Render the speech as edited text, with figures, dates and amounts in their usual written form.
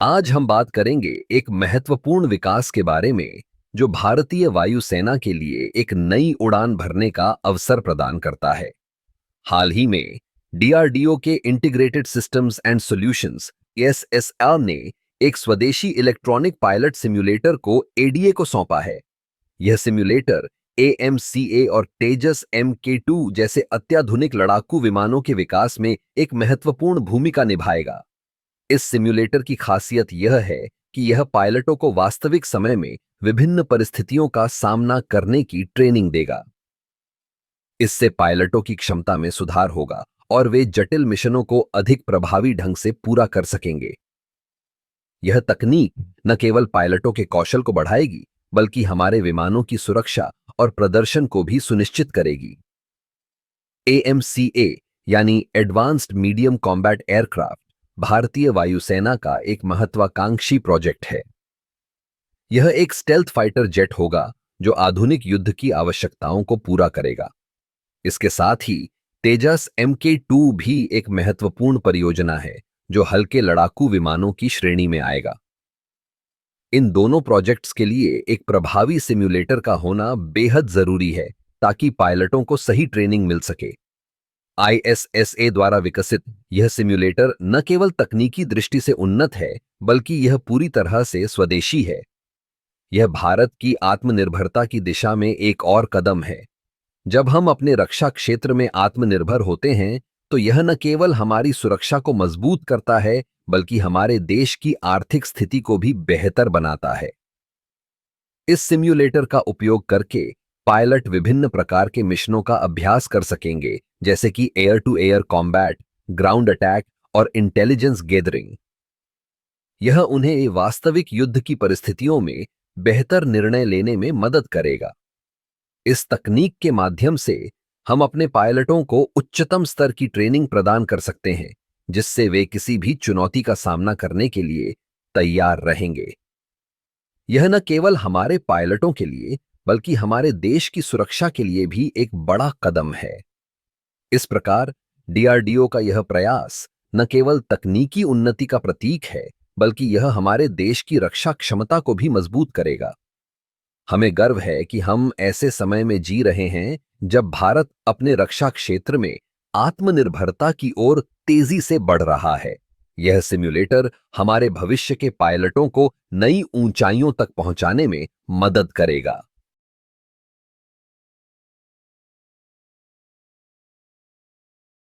आज हम बात करेंगे एक महत्वपूर्ण विकास के बारे में जो भारतीय वायुसेना के लिए एक नई उड़ान भरने का अवसर प्रदान करता है। हाल ही में डीआरडीओ के integrated systems and solutions SSR ने एक स्वदेशी इलेक्ट्रॉनिक पायलट सिम्युलेटर को एडीए को सौंपा है। यह सिम्युलेटर एएमसीए और तेजस MK2 जैसे अत्याधुनिक लड़ाकू विमानों के विकास में एक महत्वपूर्ण भूमिका निभाएगा। इस सिम्युलेटर की खासियत यह है कि यह पायलटों को वास्तविक समय में विभिन्न परिस्थितियों का सामना करने की ट्रेनिंग देगा। इससे पायलटों की क्षमता में सुधार होगा और वे जटिल मिशनों को अधिक प्रभावी ढंग से पूरा कर सकेंगे। यह तकनीक न केवल पायलटों के कौशल को बढ़ाएगी, बल्कि हमारे विमानों की सुरक्षा और प्रदर्शन को भी सुनिश्चित करेगी। एएमसीए यानी एडवांस्ड मीडियम कॉम्बैट एयरक्राफ्ट भारतीय वायुसेना का एक महत्वाकांक्षी प्रोजेक्ट है। यह एक स्टेल्थ फाइटर जेट होगा जो आधुनिक युद्ध की आवश्यकताओं को पूरा करेगा। इसके साथ ही तेजस MK2 भी एक महत्वपूर्ण परियोजना है जो हल्के लड़ाकू विमानों की श्रेणी में आएगा। इन दोनों प्रोजेक्ट्स के लिए एक प्रभावी सिम्युलेटर का होना बेहद जरूरी है ताकि पायलटों को सही ट्रेनिंग मिल सके। ISSA द्वारा विकसित यह सिम्युलेटर न केवल तकनीकी दृष्टि से उन्नत है, बल्कि यह पूरी तरह से स्वदेशी है। यह भारत की आत्मनिर्भरता की दिशा में एक और कदम है। जब हम अपने रक्षा क्षेत्र में आत्मनिर्भर होते हैं, तो यह न केवल हमारी सुरक्षा को मजबूत करता है, बल्कि हमारे देश की आर्थिक स्थिति को भी बेहतर बनाता है। इस सिम्युलेटर का उपयोग करके पायलट विभिन्न प्रकार के मिशनों का अभ्यास कर सकेंगे, जैसे कि air to air combat, ground attack और इंटेलिजेंस गैदरिंग। यह उन्हें वास्तविक युद्ध की परिस्थितियों में बेहतर निर्णय लेने में मदद करेगा। इस तकनीक के माध्यम से हम अपने पायलटों को उच्चतम स्तर की ट्रेनिंग प्रदान कर सकते हैं, जिससे वे किसी भी चुनौती का सामना करने के लिए तैयार रहेंगे। यह न केवल हमारे पायलटों के लिए, बल्कि हमारे देश की सुरक्षा के लिए भी एक बड़ा कदम है। इस प्रकार डीआरडीओ का यह प्रयास न केवल तकनीकी उन्नति का प्रतीक है, बल्कि यह हमारे देश की रक्षा क्षमता को भी मजबूत करेगा। हमें गर्व है कि हम ऐसे समय में जी रहे हैं जब भारत अपने रक्षा क्षेत्र में आत्मनिर्भरता की ओर तेजी से बढ़ रहा है। यह सिम्युलेटर हमारे भविष्य के पायलटों को नई ऊंचाइयों तक पहुंचाने में मदद करेगा।